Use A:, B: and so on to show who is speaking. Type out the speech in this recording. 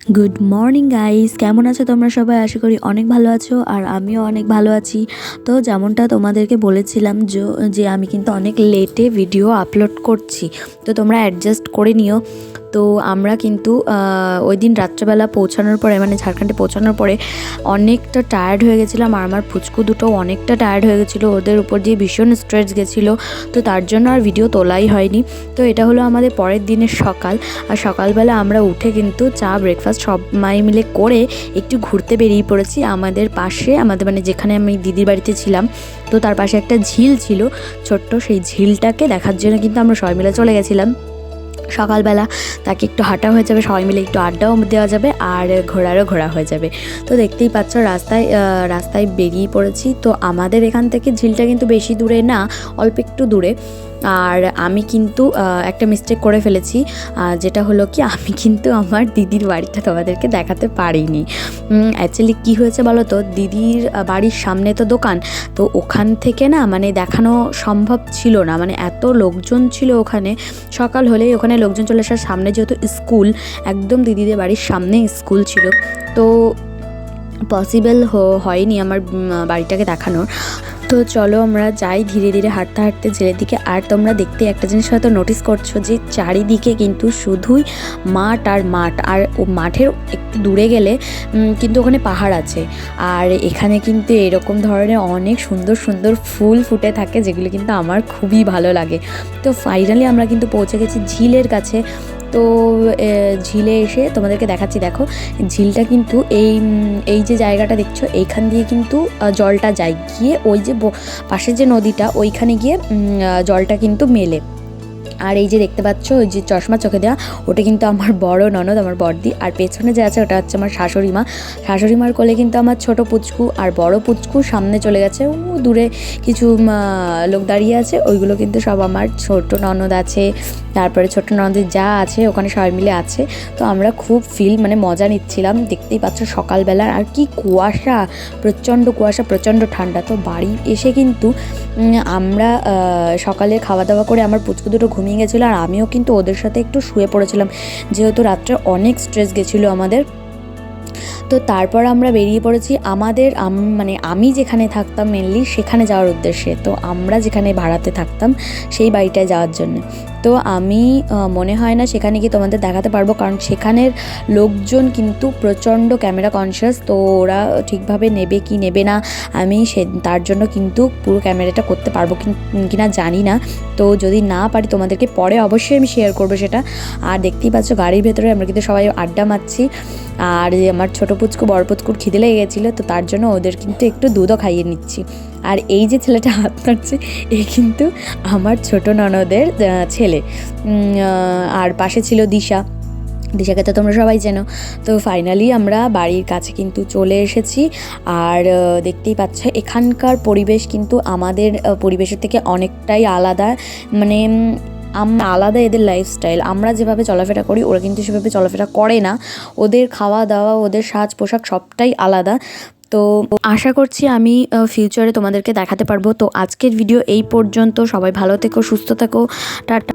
A: Good morning guys, কেমন আছো তোমরা সবাই? আশা করি অনেক ভালো আছো আর আমিও অনেক ভালো আছি। তো যেমনটা তোমাদেরকে বলেছিলাম যে আমি কিন্তু অনেক লেটে ভিডিও আপলোড করছি, তো তোমরা অ্যাডজাস্ট করে নিও। তো আমরা কিন্তু ওই দিন রাত্রেবেলা পৌঁছানোর পরে, মানে ঝাড়খণ্ডে পৌঁছানোর পরে অনেকটা টায়ার্ড হয়ে গেছিলাম, আর আমার পুচকু দুটো অনেকটা টায়ার্ড হয়ে গেছিলো, ওদের উপর দিয়ে ভীষণ স্ট্রেস গেছিলো, তো তার জন্য আর ভিডিও তোলাই হয়নি। তো এটা হলো আমাদের পরের দিনের সকাল, আর সকালবেলা আমরা উঠে কিন্তু চা ব্রেকফাস্ট সবাই মিলে করে একটু ঘুরতে বেরিয়ে পড়েছি। আমাদের পাশে, আমাদের মানে যেখানে আমি দিদির বাড়িতে ছিলাম, তো তার পাশে একটা ঝিল ছিল ছোট্ট, সেই ঝিলটাকে দেখার জন্য কিন্তু আমরা সবাই মিলে চলে গেছিলাম। সকালবেলা তাকে একটু হাঁটা হয়ে যাবে, সবাই মিলে একটু আড্ডাও দেওয়া যাবে, আর ঘোরা হয়ে যাবে। তো দেখতেই পাচ্ছ রাস্তায় বেরিয়ে পড়েছি। তো আমাদের এখান থেকে ঝিলটা কিন্তু বেশি দূরে না, অল্প একটু দূরে। আর আমি কিন্তু একটা মিস্টেক করে ফেলেছি, যেটা হলো কি, আমি কিন্তু আমার দিদির বাড়িটা তোমাদেরকে দেখাতে পারিনি। অ্যাকচুয়ালি কী হয়েছে বলো তো, দিদির বাড়ির সামনে তো দোকান, তো ওখান থেকে না মানে দেখানো সম্ভব ছিল না, মানে এত লোকজন ছিল ওখানে। সকাল হলেই ওখানে লোকজন চলে আসার, সামনে যেহেতু স্কুল, একদম দিদিদের বাড়ির সামনে স্কুল ছিল, তো পসিবল হয়নি আমার বাড়িটাকে দেখানোর। তো চলো আমরা যাই ধীরে ধীরে হাঁটতে হাঁটতে ঝিলের দিকে। আর তোমরা দেখতে একটা জিনিস হয়তো নোটিস করছো যে চারিদিকে কিন্তু শুধুই মাঠ আর মাঠ, আর ও মাঠের একটু দূরে গেলে কিন্তু ওখানে পাহাড় আছে, আর এখানে কিন্তু এরকম ধরনের অনেক সুন্দর সুন্দর ফুল ফুটে থাকে, যেগুলো কিন্তু আমার খুবই ভালো লাগে। তো ফাইনালি আমরা কিন্তু পৌঁছে গেছি ঝিলের কাছে। তো ঝিলে এসে তোমাদেরকে দেখাচ্ছি, দেখো ঝিলটা কিন্তু এই যে জায়গাটা দেখছো, এইখান দিয়ে কিন্তু জলটা যায় গিয়ে ওই যে পাশের যে নদীটা, ওইখানে গিয়ে জলটা কিন্তু মেলে। আর এই যে দেখতে পাচ্ছ ওই যে চশমা চোখে দেওয়া, ওটা কিন্তু আমার বড় ননদ, আমার বড়দি। আর পেছনে যে আছে ওটা হচ্ছে আমার শাশুড়িমার কোলে কিন্তু আমার ছোট পুচকু, আর বড় পুচকু সামনে চলে গেছে, ও দূরে কিছু লোক দাঁড়িয়ে আছে, ওইগুলো কিন্তু সব আমার ছোট ননদ আছে, তারপরে ছোট ননদের যা আছে, ওখানে সবাই মিলে আছে। তো আমরা খুব মানে মজা নিচ্ছিলাম। দেখতেই পাচ্ছ সকালবেলার, আর কি কুয়াশা, প্রচণ্ড কুয়াশা, প্রচণ্ড ঠান্ডা। তো বাড়ি এসে কিন্তু আমরা সকালে খাওয়া দাওয়া করে আমার পুচকু দুটো ঘুমিয়ে গেছিলো, আর আমিও কিন্তু ওদের সাথে একটু শুয়ে পড়েছিলাম, যেহেতু রাত্রে অনেক স্ট্রেস গেছিলো আমাদের। তো তারপর আমরা বেরিয়ে পড়েছি আমাদের মানে আমি যেখানে থাকতাম মেনলি সেখানে যাওয়ার উদ্দেশ্যে। তো আমরা যেখানে ভাড়াতে থাকতাম সেই বাড়িটায় যাওয়ার জন্য। তো আমি মনে হয় না সেখানে গিয়ে তোমাদের দেখাতে পারবো, কারণ সেখানের লোকজন কিন্তু প্রচণ্ড ক্যামেরা কনসিয়াস, তো ওরা ঠিকভাবে নেবে কি নেবে না, আমি তার জন্য কিন্তু পুরো ক্যামেরাটা করতে পারবো কিনা জানি না। তো যদি না পারি তোমাদেরকে পরে অবশ্যই আমি শেয়ার করবো সেটা। আর দেখতেই পাচ্ছ গাড়ির ভেতরে আমরা কিন্তু সবাই আড্ডা মারছি, আর আমার ছোটো পুচকু বড় পুচকুর খিদে লেগে গেছিলো, তো তার জন্য ওদের কিন্তু একটু দুধও খাইয়ে নিচ্ছি। আর এই যে ছেলেটা হাত নাড়ছে, এ কিন্তু আমার ছোট ননদের ছেলে। আর পাশে ছিল দিশাকে তো তোমরা সবাই চেনো। তো ফাইনালি আমরা বাড়ির কাছে কিন্তু চলে এসেছি। আর দেখতেই পাচ্ছ এখানকার পরিবেশ কিন্তু আমাদের পরিবেশের থেকে অনেকটাই আলাদা, মানে আলাদা এদের লাইফস্টাইল। আমরা যেভাবে চলাফেরা করি ওরা কিন্তু সেভাবে চলাফেরা করে না, ওদের খাওয়া দাওয়া, ওদের সাজ পোশাক সবটাই আলাদা। তো আশা করছি আমি ফিউচারে তোমাদেরকে দেখাতে পারবো। তো আজকের ভিডিও এই পর্যন্ত, সবাই ভালো থেকো, সুস্থ থেকো, টাটা।